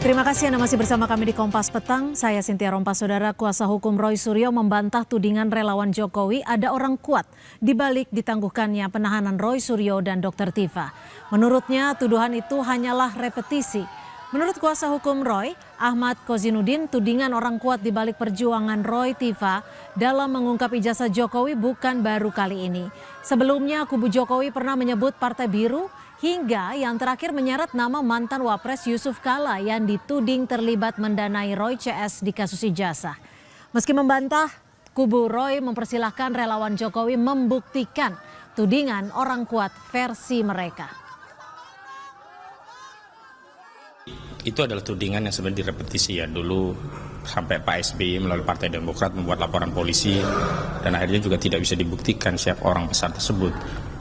Terima kasih Anda masih bersama kami di Kompas Petang. Saya Cynthia Rompas. Saudara, kuasa hukum Roy Suryo membantah tudingan relawan Jokowi ada orang kuat di balik ditangguhkannya penahanan Roy Suryo dan Dr. Tifa. Menurutnya tuduhan itu hanyalah repetisi. Menurut kuasa hukum Roy, Ahmad Kozinudin, tudingan orang kuat di balik perjuangan Roy Tifa dalam mengungkap ijazah Jokowi bukan baru kali ini. Sebelumnya kubu Jokowi pernah menyebut Partai Biru, hingga yang terakhir menyeret nama mantan Wapres Yusuf Kala yang dituding terlibat mendanai Roy CS di kasus ijazah. Meski membantah, kubu Roy mempersilahkan relawan Jokowi membuktikan tudingan orang kuat versi mereka. Itu adalah tudingan yang sebenarnya direpetisi ya. Dulu sampai Pak SBY melalui Partai Demokrat membuat laporan polisi dan akhirnya juga tidak bisa dibuktikan siapa orang besar tersebut.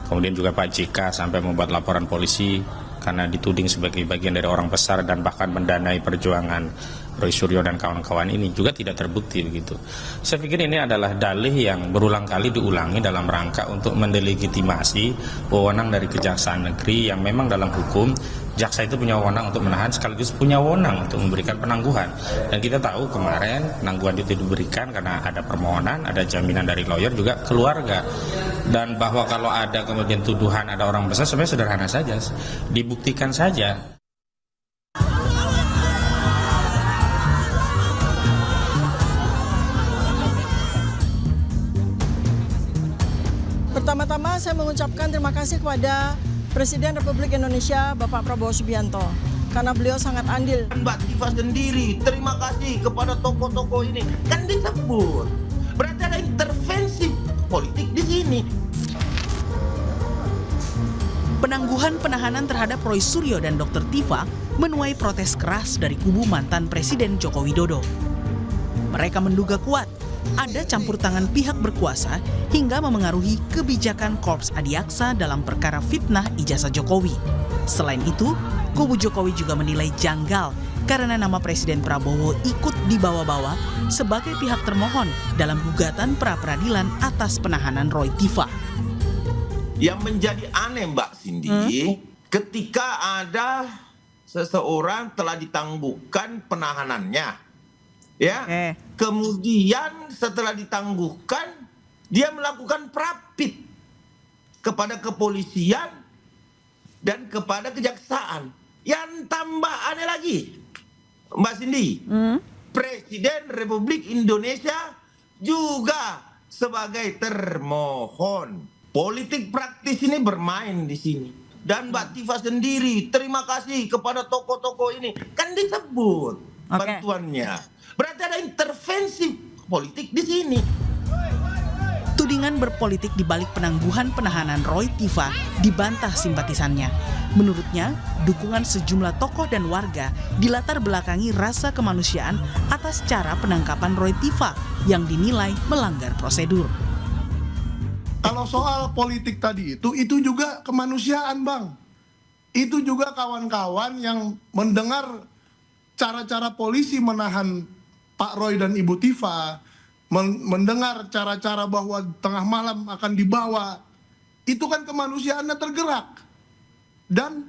Kemudian juga Pak JK sampai membuat laporan polisi karena dituding sebagai bagian dari orang besar dan bahkan mendanai perjuangan Roy Suryo dan kawan-kawan ini juga tidak terbukti begitu. Saya pikir ini adalah dalih yang berulang kali diulangi dalam rangka untuk mendelegitimasi wewenang dari Kejaksaan Negeri yang memang dalam hukum jaksa itu punya wewenang untuk menahan sekaligus punya wewenang untuk memberikan penangguhan. Dan kita tahu kemarin penangguhan itu diberikan karena ada permohonan, ada jaminan dari lawyer juga keluarga. Dan bahwa kalau ada kemudian tuduhan ada orang besar sebenarnya sederhana saja, dibuktikan saja. Pertama-tama saya mengucapkan terima kasih kepada Presiden Republik Indonesia Bapak Prabowo Subianto karena beliau sangat andil. Mbak Tifa sendiri terima kasih kepada tokoh-tokoh ini, kan disebut. Berarti ada intervensi politik di sini. Penangguhan penahanan terhadap Roy Suryo dan Dr. Tifa menuai protes keras dari kubu mantan Presiden Joko Widodo. Mereka menduga kuat ada campur tangan pihak berkuasa hingga memengaruhi kebijakan Korps Adiaksa dalam perkara fitnah ijazah Jokowi. Selain itu, kubu Jokowi juga menilai janggal karena nama Presiden Prabowo ikut dibawa-bawa sebagai pihak termohon dalam gugatan pra-peradilan atas penahanan Roy Tifa. Yang menjadi aneh Mbak Cindy, ketika ada seseorang telah ditangguhkan penahanannya, ya, kemudian setelah ditangguhkan dia melakukan prapit kepada kepolisian dan kepada kejaksaan. Yang tambah aneh lagi, Mbak Cindy, Presiden Republik Indonesia juga sebagai termohon. Politik praktis ini bermain di sini. Dan Mbak Tifa sendiri terima kasih kepada tokoh-tokoh ini, kan disebut bantuannya. Berarti ada intervensi politik di sini. Tudingan berpolitik di balik penangguhan penahanan Roy Tifa dibantah simpatisannya. Menurutnya, dukungan sejumlah tokoh dan warga dilatar belakangi rasa kemanusiaan atas cara penangkapan Roy Tifa yang dinilai melanggar prosedur. Kalau soal politik tadi itu juga kemanusiaan, Bang. Itu juga kawan-kawan yang mendengar cara-cara polisi menahan Pak Roy dan Ibu Tifa, mendengar cara-cara bahwa tengah malam akan dibawa, itu kan kemanusiaannya tergerak. Dan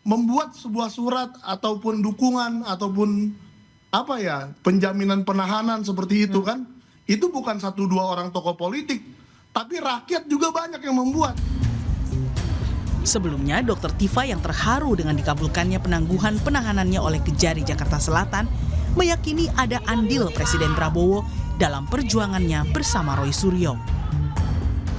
membuat sebuah surat ataupun dukungan ataupun penjaminan penahanan seperti itu kan, itu bukan 1-2 orang tokoh politik, tapi rakyat juga banyak yang membuat. Sebelumnya, Dr. Tifa yang terharu dengan dikabulkannya penangguhan penahanannya oleh Kejari Jakarta Selatan meyakini ada andil Presiden Prabowo dalam perjuangannya bersama Roy Suryo.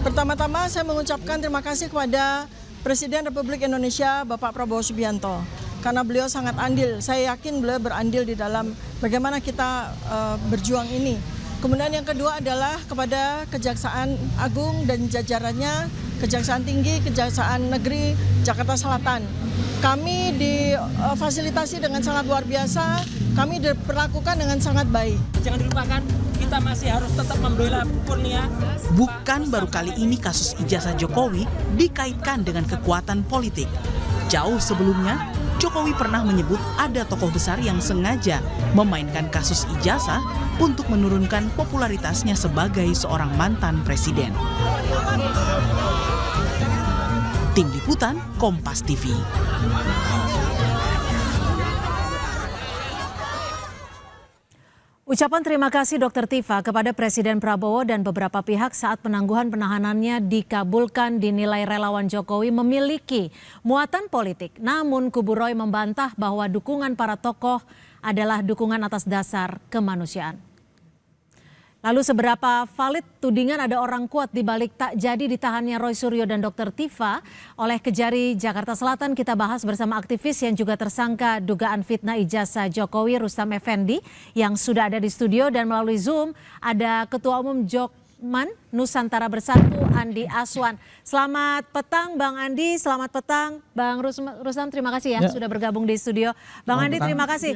Pertama-tama saya mengucapkan terima kasih kepada Presiden Republik Indonesia Bapak Prabowo Subianto karena beliau sangat andil. Saya yakin beliau berandil di dalam bagaimana kita berjuang ini. Kemudian yang kedua adalah kepada Kejaksaan Agung dan jajarannya, Kejaksaan Tinggi, Kejaksaan Negeri Jakarta Selatan. Kami difasilitasi dengan sangat luar biasa, kami diperlakukan dengan sangat baik. Jangan dilupakan, kita masih harus tetap membela Kurnia. Bukan baru kali ini kasus ijazah Jokowi dikaitkan dengan kekuatan politik. Jauh sebelumnya, Jokowi pernah menyebut ada tokoh besar yang sengaja memainkan kasus ijazah untuk menurunkan popularitasnya sebagai seorang mantan presiden. Tim Liputan Kompas TV. Ucapan terima kasih Dr. Tifa kepada Presiden Prabowo dan beberapa pihak saat penangguhan penahanannya dikabulkan dinilai relawan Jokowi memiliki muatan politik. Namun kubu Roy membantah bahwa dukungan para tokoh adalah dukungan atas dasar kemanusiaan. Lalu seberapa valid tudingan ada orang kuat di balik tak jadi ditahannya Roy Suryo dan Dr. Tifa oleh Kejari Jakarta Selatan? Kita bahas bersama aktivis yang juga tersangka dugaan fitnah ijazah Jokowi, Rustam Effendi, yang sudah ada di studio, dan melalui Zoom ada Ketua Umum Jokman Nusantara Bersatu, Andi Aswan. Selamat petang Bang Andi, selamat petang Bang Rustam, terima kasih ya sudah bergabung di studio. Bang Andi, terima kasih.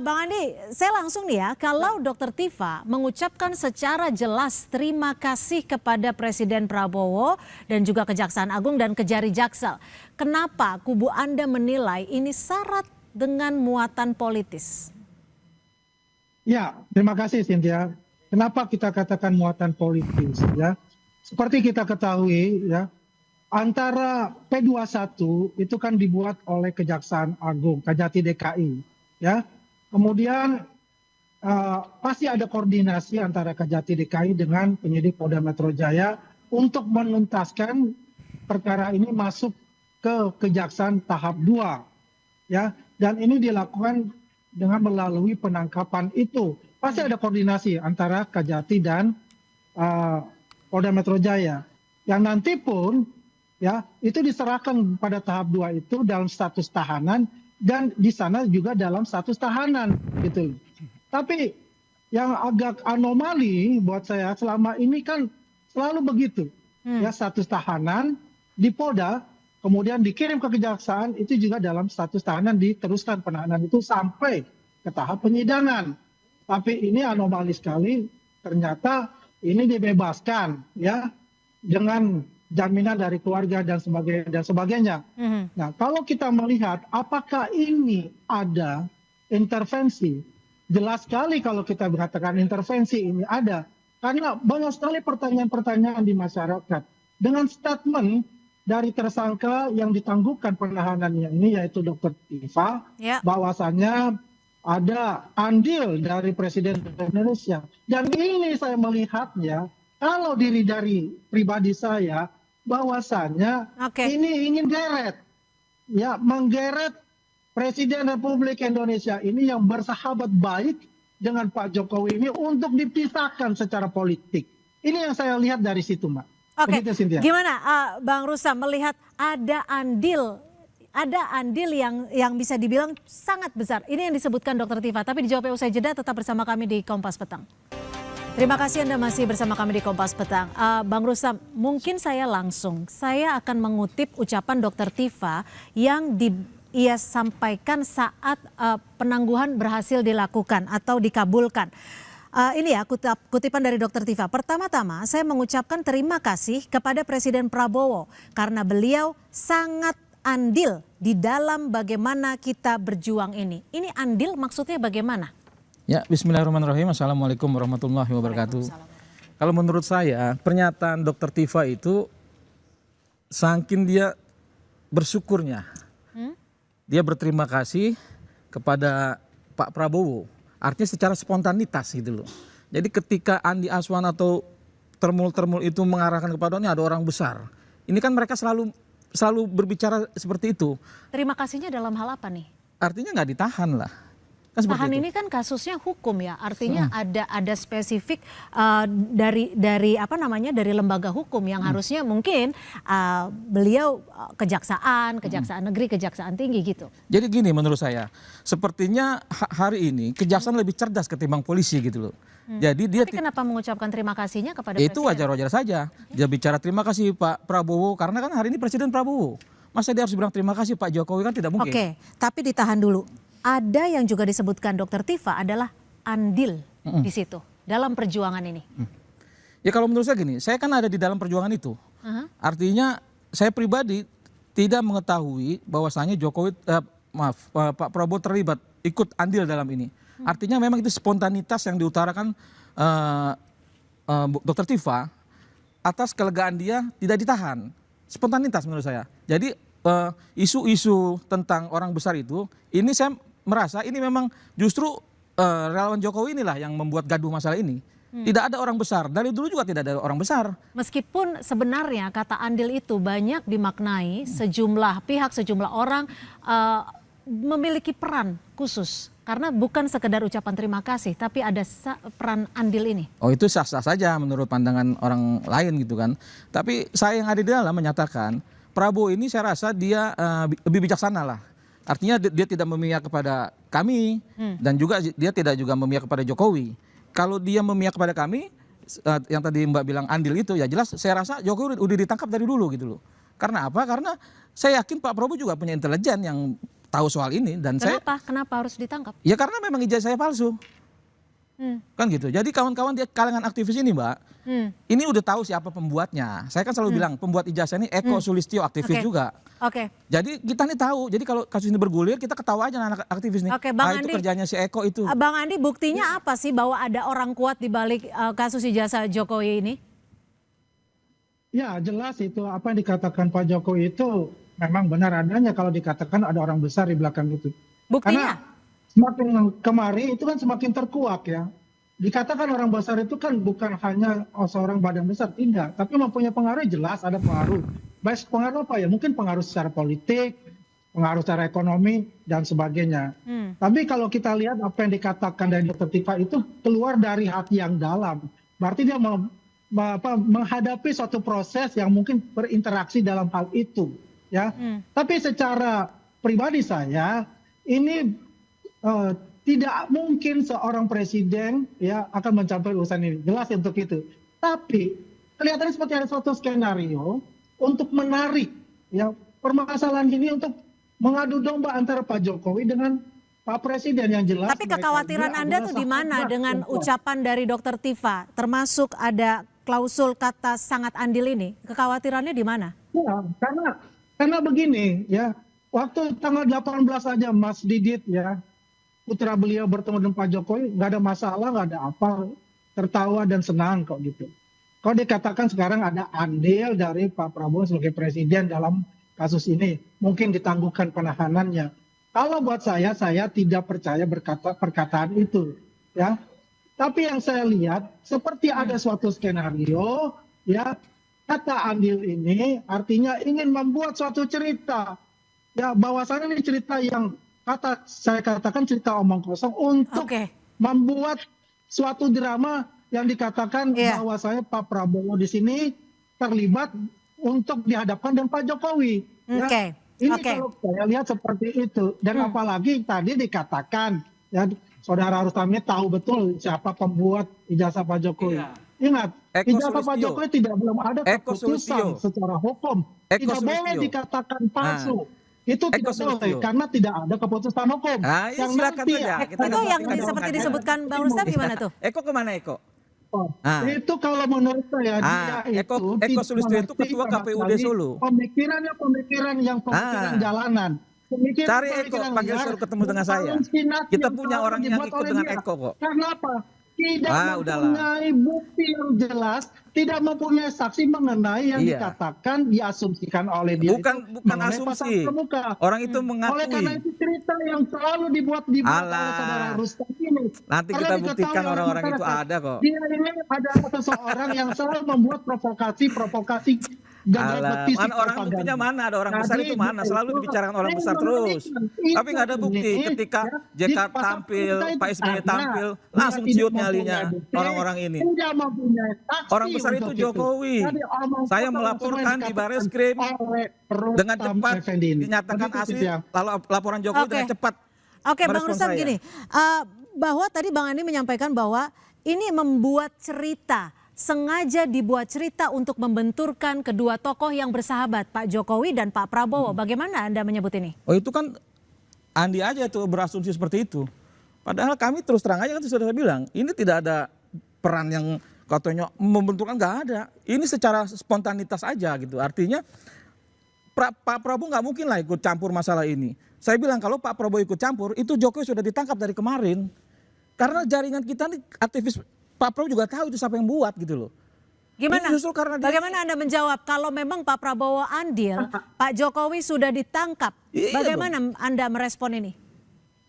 Bang Andi, saya langsung nih ya, kalau Dr. Tifa mengucapkan secara jelas terima kasih kepada Presiden Prabowo dan juga Kejaksaan Agung dan Kejari Jaksel, kenapa kubu Anda menilai ini syarat dengan muatan politis? Ya, terima kasih Cynthia. Kenapa kita katakan muatan politis ya? Seperti kita ketahui ya, antara P21 itu kan dibuat oleh Kejaksaan Agung, Kejati DKI ya. Kemudian pasti ada koordinasi antara Kejati DKI dengan penyidik Polda Metro Jaya untuk menuntaskan perkara ini masuk ke Kejaksaan tahap 2 ya. Dan ini dilakukan dengan melalui penangkapan itu. Pasti ada koordinasi antara Kejati dan Polda Metro Jaya. Yang nanti pun ya itu diserahkan pada tahap 2 itu dalam status tahanan, dan di sana juga dalam status tahanan gitu. Tapi yang agak anomali buat saya selama ini kan selalu begitu. Ya, status tahanan di Polda kemudian dikirim ke kejaksaan, itu juga dalam status tahanan diteruskan penahanan itu sampai ke tahap penyidangan. Tapi ini anomali sekali, ternyata ini dibebaskan ya dengan jaminan dari keluarga dan sebagainya. Nah, kalau kita melihat apakah ini ada intervensi, jelas sekali kalau kita mengatakan intervensi ini ada, karena banyak sekali pertanyaan-pertanyaan di masyarakat dengan statement dari tersangka yang ditangguhkan penahanannya ini, yaitu Dr. Tifa, bahwasannya ada andil dari Presiden Indonesia. Dan ini saya melihatnya, kalau diri dari pribadi saya, bahwasannya ini ingin geret, ya, menggeret Presiden Republik Indonesia ini yang bersahabat baik dengan Pak Jokowi ini untuk dipisahkan secara politik. Ini yang saya lihat dari situ, Mbak. Oke, gimana Bang Rustam melihat ada andil yang bisa dibilang sangat besar. Ini yang disebutkan Dr. Tifa, tapi dijawab usai jeda. Tetap bersama kami di Kompas Petang. Terima kasih Anda masih bersama kami di Kompas Petang. Bang Rustam, mungkin saya akan mengutip ucapan Dr. Tifa yang ia sampaikan saat penangguhan berhasil dilakukan atau dikabulkan. Ini ya kutipan dari Dr. Tifa. Pertama-tama saya mengucapkan terima kasih kepada Presiden Prabowo karena beliau sangat andil di dalam bagaimana kita berjuang ini. Ini andil maksudnya bagaimana? Ya, bismillahirrahmanirrahim. Assalamualaikum warahmatullahi wabarakatuh. Kalau menurut saya, pernyataan Dr. Tifa itu saking dia bersyukurnya. Dia berterima kasih kepada Pak Prabowo. Artinya secara spontanitas gitu loh. Jadi ketika Andi Aswan atau termul-termul itu mengarahkan kepada ini ada orang besar. Ini kan mereka selalu berbicara seperti itu. Terima kasihnya dalam hal apa nih? Artinya nggak ditahan lah. Tahan ini kan kasusnya hukum ya, artinya ada spesifik dari lembaga hukum yang harusnya mungkin beliau kejaksaan negeri, kejaksaan tinggi gitu. Jadi gini menurut saya, sepertinya hari ini kejaksaan lebih cerdas ketimbang polisi gitu loh. Jadi dia kenapa mengucapkan terima kasihnya kepada Presiden? Itu wajar-wajar saja. Dia bicara terima kasih Pak Prabowo karena kan hari ini Presiden Prabowo. Masa dia harus bilang terima kasih Pak Jokowi, kan tidak mungkin. Oke, tapi ditahan dulu. Ada yang juga disebutkan Dr. Tifa adalah andil di situ dalam perjuangan ini. Ya kalau menurut saya gini, saya kan ada di dalam perjuangan itu. Artinya saya pribadi tidak mengetahui bahwasanya Pak Prabowo terlibat ikut andil dalam ini. Artinya memang itu spontanitas yang diutarakan Dr. Tifa atas kelegaan dia tidak ditahan. Spontanitas menurut saya. Jadi isu-isu tentang orang besar itu, ini saya merasa ini memang justru relawan Jokowi inilah yang membuat gaduh masalah ini. Tidak ada orang besar, dari dulu juga tidak ada orang besar. Meskipun sebenarnya kata andil itu banyak dimaknai sejumlah pihak, sejumlah orang memiliki peran khusus. Karena bukan sekedar ucapan terima kasih, tapi ada peran andil ini. Oh itu sah-sah saja menurut pandangan orang lain gitu kan. Tapi saya yang ada di dalam menyatakan Prabowo ini saya rasa dia lebih bijaksana lah. Artinya dia tidak memihak kepada kami dan juga dia tidak juga memihak kepada Jokowi. Kalau dia memihak kepada kami, yang tadi Mbak bilang andil itu ya jelas saya rasa Jokowi udah ditangkap dari dulu gitu loh. Karena apa? Karena saya yakin Pak Prabowo juga punya intelijen yang tahu soal ini dan Kenapa harus ditangkap? Ya karena memang ijazah saya palsu. Kan gitu. Jadi kawan-kawan di kalangan aktivis ini Mbak, ini udah tahu siapa pembuatnya. Saya kan selalu bilang pembuat ijazah ini Eko Sulistyo aktivis juga. Oke. Jadi kita nih tahu. Jadi kalau kasus ini bergulir kita ketawa aja anak aktivis nih. Oke, Bang itu Andi, kerjanya si Eko itu. Bang Andi, buktinya apa sih bahwa ada orang kuat di balik kasus ijazah Jokowi ini? Ya jelas itu apa yang dikatakan Pak Jokowi itu memang benar adanya kalau dikatakan ada orang besar di belakang itu. Buktinya? Karena semakin kemari itu kan semakin terkuak ya. Dikatakan orang besar itu kan bukan hanya seorang badan besar, tidak. Tapi mempunyai pengaruh jelas, ada pengaruh. Baik pengaruh apa ya? Mungkin pengaruh secara politik, pengaruh secara ekonomi, dan sebagainya. Tapi kalau kita lihat apa yang dikatakan dari Dr. Tifa itu keluar dari hati yang dalam. Berarti dia menghadapi suatu proses yang mungkin berinteraksi dalam hal itu. Ya. Tapi secara pribadi saya, ini tidak mungkin seorang presiden ya akan mencapai urusan ini, jelas untuk itu. Tapi kelihatannya seperti ada suatu skenario untuk menarik ya permasalahan ini untuk mengadu domba antara Pak Jokowi dengan Pak Presiden yang jelas. Tapi kekhawatiran Anda tuh di mana dengan ucapan dari Dr. Tifa, termasuk ada klausul kata sangat andil ini? Kekhawatirannya di mana? Ya, karena begini ya, waktu tanggal 18 aja Mas Didit ya, putra beliau bertemu dengan Pak Jokowi, nggak ada masalah, nggak ada apa, tertawa dan senang kok gitu. Kalau dikatakan sekarang ada andil dari Pak Prabowo sebagai presiden dalam kasus ini, mungkin ditangguhkan penahanannya. Kalau buat saya tidak percaya perkataan itu, ya. Tapi yang saya lihat seperti ada suatu skenario, ya, kata andil ini artinya ingin membuat suatu cerita, ya, bahwasannya ini cerita yang saya katakan cerita omong kosong untuk membuat suatu drama yang dikatakan bahwa saya Pak Prabowo di sini terlibat untuk dihadapkan dengan Pak Jokowi. Ya. Ini kalau saya lihat seperti itu. Dan apalagi tadi dikatakan, ya, Saudara Rustami tahu betul siapa pembuat ijazah Pak Jokowi. Ingat, ijazah Pak Jokowi belum ada keputusan secara hukum. Tidak boleh dikatakan palsu. Itu tidak boleh karena tidak ada keputusan hukum. Yang silakan saja. Itu yang seperti disebutkan Bang Rustam gimana tuh? Eko kemana Eko? Itu kalau menurut saya dia Eko Sulistyo itu ketua KPUD Solo. Pemikiran pemikiran jalanan. Cari Eko, panggil suruh ketemu dengan saya. Kita punya orang yang ikut dengan Eko kok. Kenapa? Tidak mempunyai bukti yang jelas, tidak mempunyai saksi mengenai yang dikatakan diasumsikan oleh dia. Bukan asumsi. Orang itu mengakui. Oleh karena itu cerita yang selalu dibuat oleh Saudara Rustam ini. Nanti kita buktikan orang-orang itu ada kok. Dia ini ada seseorang yang selalu membuat provokasi dan repetisi. Orang buktinya mana? Ada orang besar itu mana? Selalu dibicarakan orang besar terus. Tapi nggak ada bukti. Ketika JK tampil, Pak SBY tampil, langsung ciut nyalinya orang-orang ini. Orang besar itu Jokowi. Saya melaporkan di Bareskrim dengan cepat, dinyatakan asli. Lalu laporan Jokowi dengan cepat. Oke, Bang Rustam gini, bahwa tadi Bang Andi menyampaikan bahwa ini membuat cerita. Sengaja dibuat cerita untuk membenturkan kedua tokoh yang bersahabat, Pak Jokowi dan Pak Prabowo. Bagaimana Anda menyebut ini? Oh itu kan Andi aja tuh berasumsi seperti itu. Padahal kami terus terang aja kan sudah saya bilang, ini tidak ada peran yang katanya membenturkan, nggak ada. Ini secara spontanitas aja gitu. Artinya Pak Prabowo nggak mungkin lah ikut campur masalah ini. Saya bilang kalau Pak Prabowo ikut campur, itu Jokowi sudah ditangkap dari kemarin. Karena jaringan kita nih aktivis Pak Prabowo juga tahu itu siapa yang buat gitu loh. Gimana? Bagaimana Anda menjawab kalau memang Pak Prabowo andil, Pak Jokowi sudah ditangkap? Bagaimana Anda merespon ini,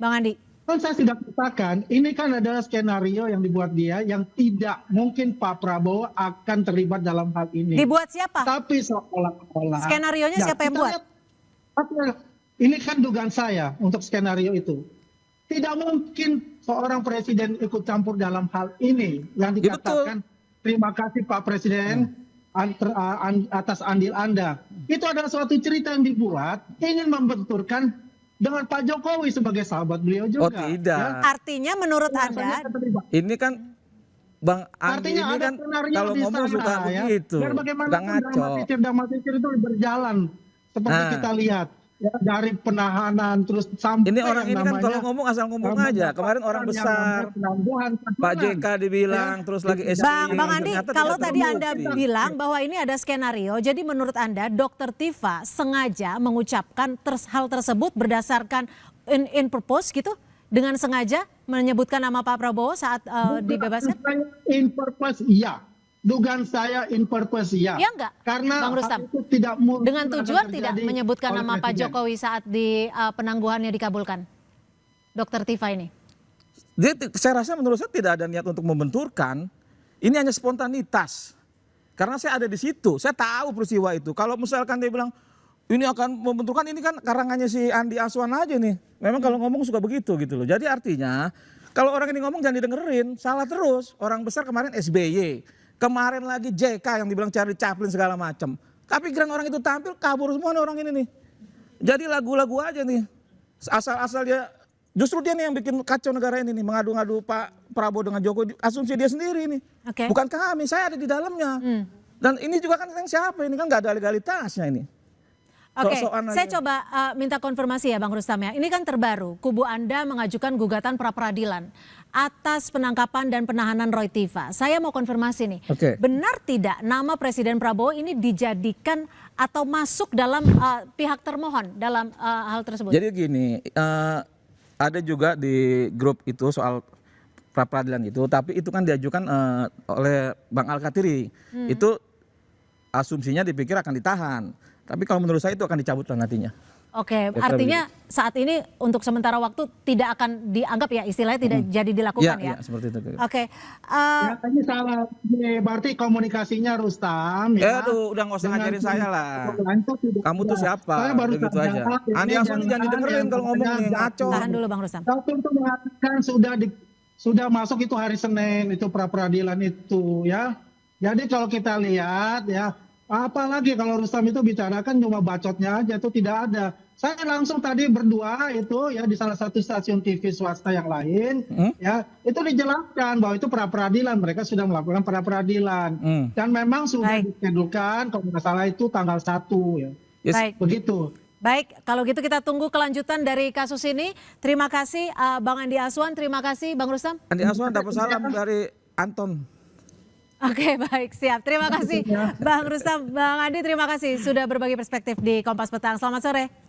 Bang Andi? Kan saya sudah katakan, ini kan adalah skenario yang dibuat dia yang tidak mungkin Pak Prabowo akan terlibat dalam hal ini. Dibuat siapa? Tapi seolah-olah. Skenarionya siapa yang kita buat? Ini kan dugaan saya untuk skenario itu. Tidak mungkin seorang presiden ikut campur dalam hal ini. Yang Ya, dikatakan, terima kasih Pak Presiden atas andil Anda. Itu adalah suatu cerita yang dibuat, ingin membenturkan dengan Pak Jokowi sebagai sahabat beliau juga. Oh tidak. Artinya menurut Anda, Ini kan Bang Andi Artinya ini ada kan skenario kalau di ngomong sana, suka ya. begitu. Biar bagaimana Suka ngaco. dramatisir itu berjalan seperti Nah. kita lihat. Ya, dari penahanan terus sampai Ini orang yang ini kan namanya, kalau ngomong asal ngomong aja. Kemarin orang yang besar, namanya penangguhan Pak JK dibilang, terus lagi SBY. Bang Andi, Ternyata kalau tidak tadi terbukti. Anda bilang bahwa ini ada skenario, jadi menurut Anda Dr. Tifa sengaja mengucapkan hal tersebut berdasarkan in purpose gitu? Dengan sengaja menyebutkan nama Pak Prabowo saat dibebaskan? In purpose, iya. Dugaan saya in purpose, iya. Iya enggak, Karena Bang Rustam? hal itu tidak mungkin Dengan akan tujuan tidak terjadi menyebutkan oleh nama Pak presiden. Jokowi saat di penangguhannya dikabulkan? Dr. Tifa ini? Saya rasa menurut saya tidak ada niat untuk membenturkan. Ini hanya spontanitas. Karena saya ada di situ, saya tahu peristiwa itu. Kalau misalkan dia bilang ini akan membenturkan, ini kan karangannya si Andi Aswan aja nih. Memang kalau ngomong suka begitu gitu loh. Jadi artinya kalau orang ini ngomong jangan didengerin, salah terus. Orang besar kemarin SBY, kemarin lagi JK yang dibilang Charlie Chaplin segala macam. Tapi kira orang itu tampil kabur semua nih orang ini nih. Jadi lagu-lagu aja nih. Asal-asal dia, justru dia nih yang bikin kacau negara ini nih. Mengadu-ngadu Pak Prabowo dengan Jokowi, asumsi dia sendiri nih. Oke. Bukan kami, saya ada di dalamnya. Dan ini juga kan yang siapa ini kan nggak ada legalitasnya ini. Oke, Sok-sokan saya aja. coba minta konfirmasi ya Bang Rustam ya. Ini kan terbaru, kubu Anda mengajukan gugatan pra-peradilan atas penangkapan dan penahanan Roy Tifa. Saya mau konfirmasi nih, Oke. benar tidak nama Presiden Prabowo ini dijadikan atau masuk dalam pihak termohon dalam hal tersebut? Jadi gini, ada juga di grup itu soal pra-peradilan itu, tapi itu kan diajukan oleh Bang Al-Katiri. Itu asumsinya dipikir akan ditahan. Tapi kalau menurut saya itu akan dicabut lah nantinya. Oke, Kira-kira artinya saat ini untuk sementara waktu tidak akan dianggap ya istilahnya tidak jadi dilakukan ya? Iya, seperti itu. Oke, Ya, ini salah. Berarti komunikasinya Rustam ya. Aduh, udah nggak usah Dengan ngajarin saya lah. itu tidak- Kamu tuh siapa? Saya baru Begitu sadar, aja. ini Andi Aswan ini jangan didengerin yang kalau ngomong nih, namanya ngaco. tahan dulu Bang Rustam. Satu itu mengatakan sudah masuk itu hari Senin itu pra peradilan itu ya. Jadi kalau kita lihat ya, apalagi kalau Rustam itu bicarakan cuma bacotnya aja itu tidak ada. Saya langsung tadi berdua itu ya di salah satu stasiun TV swasta yang lain ya itu dijelaskan bahwa itu pra peradilan, mereka sudah melakukan pra peradilan dan memang sudah Baik. diskedulkan kalau nggak salah itu tanggal 1 ya. Yes. Baik. Begitu. Baik, kalau gitu kita tunggu kelanjutan dari kasus ini. Terima kasih Bang Andi Aswan, terima kasih Bang Rustam. Andi Aswan dapat salam dari Anton. Oke, baik, siap. Terima kasih Bang Rustam, Bang Andi, terima kasih sudah berbagi perspektif di Kompas Petang. Selamat sore.